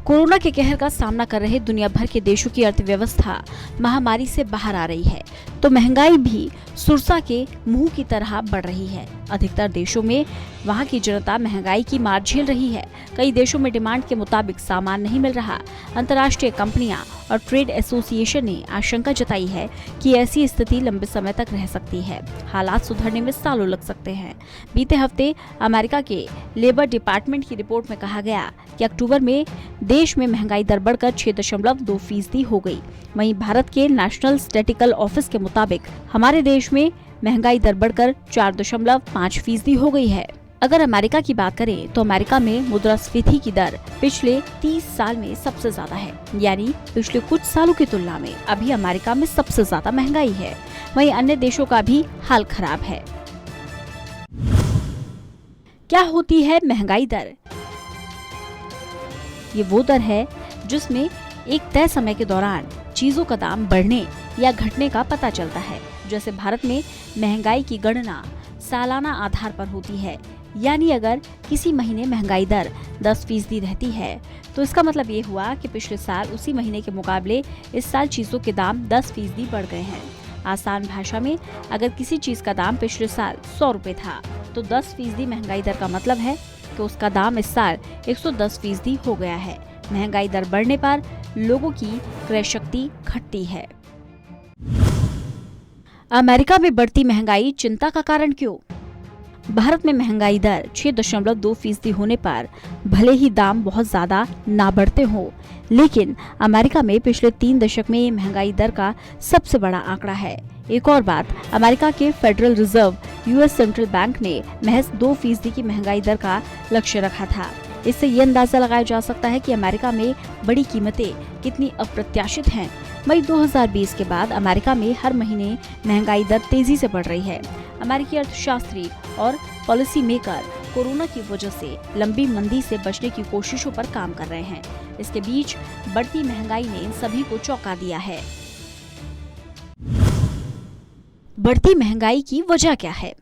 Corona के कहर का सामना कर रहे दुनिया भर के देशों की अर्थव्यवस्था महामारी से बाहर आ रही है, तो महंगाई भी सुरसा के मुंह की तरह बढ़ रही है। अधिकतर देशों में वहां की जनता महंगाई की मार झेल रही है। कई देशों में डिमांड के मुताबिक सामान नहीं मिल रहा। अंतर्राष्ट्रीय कंपनियां और ट्रेड एसोसिएशन ने आशंका जताई है कि ऐसी स्थिति लंबे समय तक रह सकती है। हालात सुधरने में सालों लग सकते हैं। बीते हफ्ते अमेरिका के लेबर डिपार्टमेंट की रिपोर्ट में कहा गया कि अक्टूबर में देश में महंगाई दर बढ़कर 6.2% हो गई। वहीं भारत के नेशनल स्टैटिस्टिकल ऑफिस के मुताबिक हमारे देश में महंगाई दर बढ़कर 4.5% हो गई है। अगर अमेरिका की बात करें तो अमेरिका में मुद्रास्फीति की दर पिछले 30 साल में सबसे ज्यादा है, यानी पिछले कुछ सालों की तुलना में अभी अमेरिका में सबसे ज्यादा महंगाई है। वहीं अन्य देशों का भी हाल खराब है। क्या होती है महंगाई दर? ये वो दर है जिसमें एक तय समय के दौरान चीजों का दाम बढ़ने या घटने का पता चलता है। जैसे भारत में महंगाई की गणना सालाना आधार पर होती है, यानी अगर किसी महीने महंगाई दर 10% रहती है तो इसका मतलब ये हुआ कि पिछले साल उसी महीने के मुकाबले इस साल चीजों के दाम 10% बढ़ गए हैं। आसान भाषा में अगर किसी चीज का दाम पिछले साल 100 रुपए था तो 10% महंगाई दर का मतलब है कि उसका दाम इस साल 110% हो गया है। महंगाई दर बढ़ने पर लोगों की क्रय शक्ति घटती है। अमेरिका में बढ़ती महंगाई चिंता का कारण क्यों? भारत में महंगाई दर 6.2% होने पर भले ही दाम बहुत ज्यादा ना बढ़ते हो, लेकिन अमेरिका में पिछले 3 दशक में ये महंगाई दर का सबसे बड़ा आंकड़ा है। एक और बात, अमेरिका के federal reserve US central bank ने महज 2% की महंगाई दर का लक्ष्य रखा था। इससे ये अंदाजा लगाया जा सकता है कि अमेरिका में बड़ी कीमतें कितनी अप्रत्याशित हैं। मई 2020 के बाद अमेरिका में हर महीने महंगाई दर तेजी से बढ़ रही है। अमेरिकी अर्थशास्त्री और पॉलिसी मेकर कोरोना की वजह से लंबी मंदी से बचने की कोशिशों पर काम कर रहे हैं। इसके बीच बढ़ती महंगाई ने सभी को चौंका दिया है। बढ़ती महंगाई की वजह क्या है?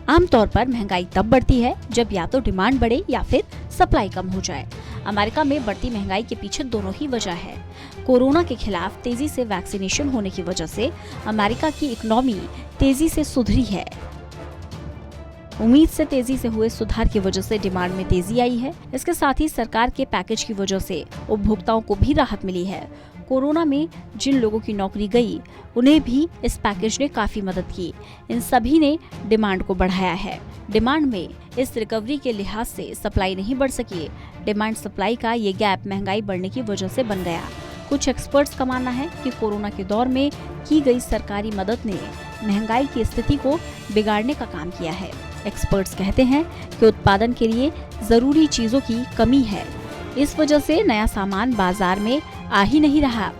आमतौर पर महंगाई तब बढ़ती है जब या तो डिमांड बढ़े या फिर सप्लाई कम हो जाए। अमेरिका में बढ़ती महंगाई के पीछे दोनों ही वजह है। कोरोना के खिलाफ तेजी से वैक्सीनेशन होने की वजह से अमेरिका की इकोनॉमी तेजी से सुधरी है। उम्मीद से तेजी से हुए सुधार की वजह से डिमांड में तेजी आई है। इसके साथ ही सरकार के पैकेज की वजह से उपभोक्ताओं को भी राहत मिली है। कोरोना में जिन लोगों की नौकरी गई, उन्हें भी इस पैकेज ने काफी मदद की। इन सभी ने डिमांड को बढ़ाया है। डिमांड में इस रिकवरी के लिहाज से सप्लाई नहीं बढ़ सकी। डिमांड सप्लाई का ये गैप महंगाई बढ़ने की वजह से बन गया। कुछ एक्सपर्ट्स का मानना है कि कोरोना के दौर में की गई सरकारी मदद ने महंगाई की स्थिति को बिगाड़ने का काम किया है। एक्सपर्ट्स कहते हैं कि उत्पादन के लिए जरूरी चीजों की कमी है। इस वजह से नया सामान बाजार में आ ही नहीं रहा।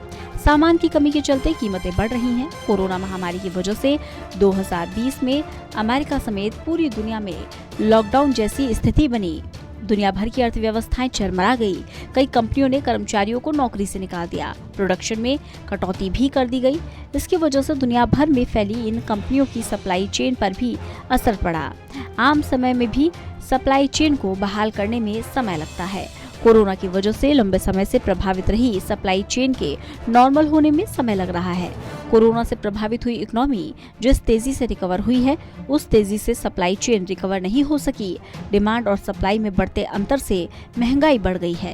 सामान की कमी के चलते कीमतें बढ़ रही हैं। कोरोना महामारी की वजह से 2020 में अमेरिका समेत पूरी दुनिया में लॉकडाउन जैसी स्थिति बनी। दुनिया भर की अर्थव्यवस्थाएं चरमरा गई। कई कंपनियों ने कर्मचारियों को नौकरी से निकाल दिया। प्रोडक्शन में कटौती भी कर दी गई। इसकी वजह से दुनिया भर में फैली इन कंपनियों की सप्लाई चेन पर भी असर पड़ा। आम समय में भी सप्लाई चेन को बहाल करने में समय लगता है। कोरोना की वजह से लंबे समय से प्रभावित रही सप्लाई चेन के नॉर्मल होने में समय लग रहा है। कोरोना से प्रभावित हुई इकोनॉमी जिस तेजी से रिकवर हुई है, उस तेजी से सप्लाई चेन रिकवर नहीं हो सकी। डिमांड और सप्लाई में बढ़ते अंतर से महंगाई बढ़ गई है।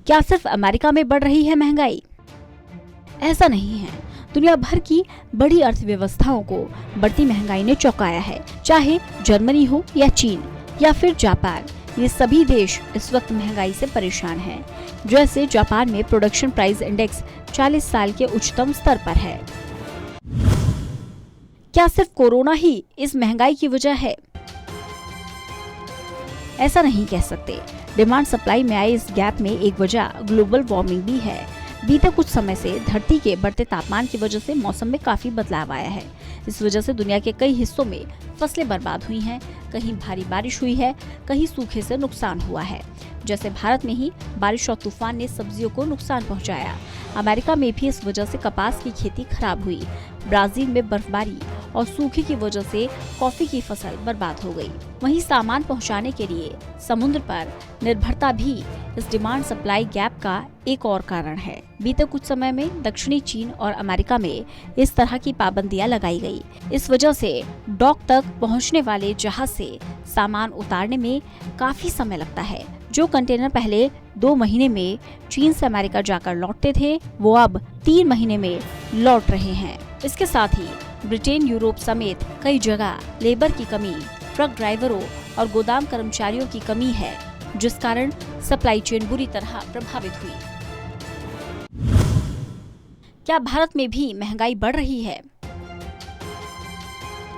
क्या सिर्फ अमेरिका में बढ़ रही है महंगाई? ऐसा नहीं है। दुनिया भर की बड़ी अर्थव्यवस्थाओं को बढ़ती महंगाई ने चौंकाया है। चाहे जर्मनी हो या चीन या फिर जापान, ये सभी देश इस वक्त महंगाई से परेशान हैं। जैसे जापान में प्रोडक्शन प्राइस इंडेक्स 40 साल के उच्चतम स्तर पर है। क्या सिर्फ कोरोना ही इस महंगाई की वजह है? ऐसा नहीं कह सकते। डिमांड सप्लाई में आए इस गैप में एक वजह ग्लोबल वार्मिंग भी है। बीते कुछ समय से धरती के बढ़ते तापमान की वजह से मौसम में काफी बदलाव आया है। इस वजह से दुनिया के कई हिस्सों में फसलें बर्बाद हुई हैं, कहीं भारी बारिश हुई है, कहीं सूखे से नुकसान हुआ है। जैसे भारत में ही बारिश और तूफान ने सब्जियों को नुकसान पहुंचाया। अमेरिका में भी इस वजह से कपास की खेती खराब हुई। ब्राजील में बर्फबारी और सूखे की वजह से कॉफी की फसल बर्बाद हो गई। वहीं सामान पहुंचाने के लिए समुद्र पर निर्भरता भी इस डिमांड सप्लाई गैप का एक और कारण है। बीते कुछ समय में दक्षिणी चीन और अमेरिका में इस तरह की पाबंदियां लगाई गई। इस वजह से डॉक तक पहुंचने वाले जहाज से सामान उतारने में काफी समय लगता है। जो कंटेनर पहले 2 महीने में चीन से अमेरिका जाकर लौटते थे, वो अब 3 महीने में लौट रहे हैं। इसके साथ ही ब्रिटेन, यूरोप समेत कई जगह लेबर की कमी, ट्रक ड्राइवरों और गोदाम कर्मचारियों की कमी है, जिस कारण सप्लाई चेन बुरी तरह प्रभावित हुई। क्या भारत में भी महंगाई बढ़ रही है?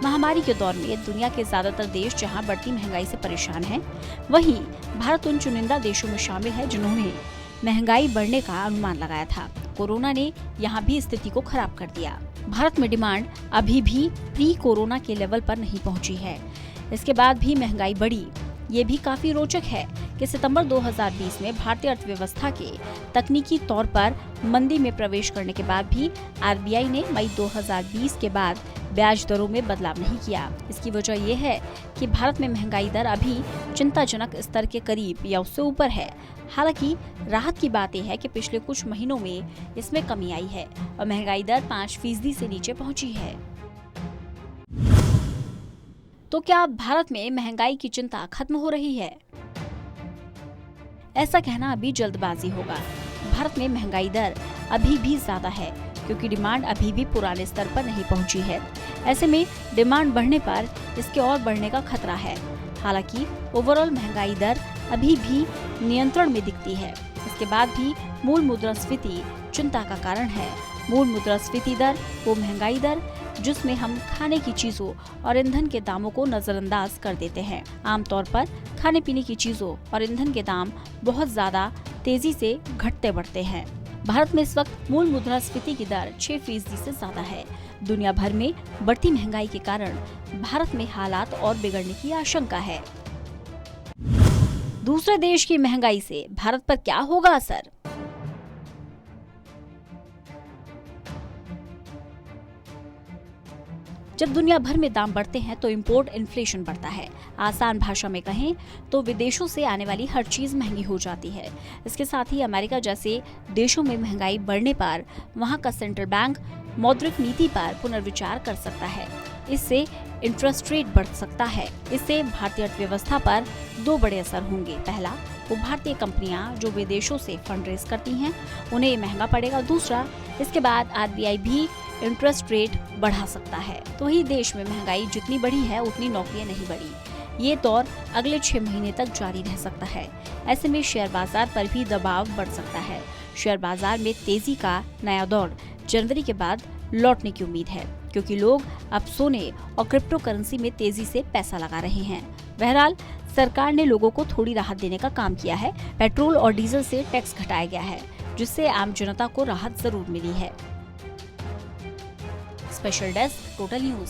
महामारी के दौर में दुनिया के ज्यादातर देश जहां बढ़ती महंगाई से परेशान हैं, वहीं भारत उन चुनिंदा देशों में शामिल है जिन्होंने महंगाई बढ़ने का अनुमान लगाया था। कोरोना ने यहां भी स्थिति को खराब कर दिया। भारत में डिमांड अभी भी प्री कोरोना के लेवल पर नहीं पहुंची है। इसके बाद भी महंगाई बढ़ी। ये भी काफी रोचक है कि सितंबर 2020 में भारतीय अर्थव्यवस्था के तकनीकी तौर पर मंदी में प्रवेश करने के बाद भी आरबीआई ने मई 2020 के बाद ब्याज दरों में बदलाव नहीं किया। इसकी वजह यह है कि भारत में महंगाई दर अभी चिंताजनक स्तर के करीब या उससे ऊपर है। हालांकि राहत की बात यह है कि पिछले कुछ महीनों में इसमें कमी आई है और महंगाई दर 5% से नीचे पहुंची है। तो क्या भारत में महंगाई की चिंता खत्म हो रही है? ऐसा कहना अभी जल्दबाजी होगा। भारत में महंगाई दर अभी भी ज्यादा है क्योंकि डिमांड अभी भी पुराने स्तर पर नहीं पहुंची है। ऐसे में डिमांड बढ़ने पर इसके और बढ़ने का खतरा है। हालांकि ओवरऑल महंगाई दर अभी भी नियंत्रण में दिखती है। इसके बाद भी मूल मुद्रास्फीति चिंता का कारण है। मूल मुद्रास्फीति दर वो महंगाई दर जिसमें हम खाने की चीजों और ईंधन के दामों को नजरअंदाज कर देते हैं। आमतौर पर खाने पीने की चीजों और ईंधन के दाम बहुत ज्यादा तेजी से घटते बढ़ते हैं। भारत में इस वक्त मूल मुद्रास्फीति की दर 6% से ज्यादा है। दुनिया भर में बढ़ती महंगाई के कारण भारत में हालात और बिगड़ने की आशंका है। दूसरे देश की महंगाई से भारत पर क्या होगा असर? जब दुनिया भर में दाम बढ़ते हैं तो इंपोर्ट इन्फ्लेशन बढ़ता है। आसान भाषा में कहें तो विदेशों से आने वाली हर चीज महंगी हो जाती है। इसके साथ ही अमेरिका जैसे देशों में महंगाई बढ़ने पर वहां का सेंट्रल बैंक मौद्रिक नीति पर पुनर्विचार कर सकता है। इससे इंटरेस्ट रेट बढ़ सकता है। इससे भारतीय अर्थव्यवस्था पर 2 बड़े असर होंगे। पहला, वो भारतीय कंपनियां जो विदेशों से फंड रेज करती हैं, उन्हें ये महंगा पड़ेगा। दूसरा, इसके बाद आरबीआई भी इंटरेस्ट रेट बढ़ा सकता है। तो ही देश में महंगाई जितनी बढ़ी है उतनी नौकरियां नहीं बढ़ी। ये दौर अगले 6 महीने तक जारी रह सकता है। ऐसे में शेयर बाजार पर भी दबाव बढ़ सकता है। शेयर बाजार में तेजी का नया दौर जनवरी के बाद लौटने की उम्मीद है क्योंकि लोग अब सोने और क्रिप्टो करेंसी में तेजी से पैसा लगा रहे हैं। बहरहाल सरकार ने लोगों को थोड़ी राहत देने का काम किया है। पेट्रोल और डीजल से टैक्स घटाया गया है जिससे आम जनता को राहत जरूर मिली है। Special desk, total news.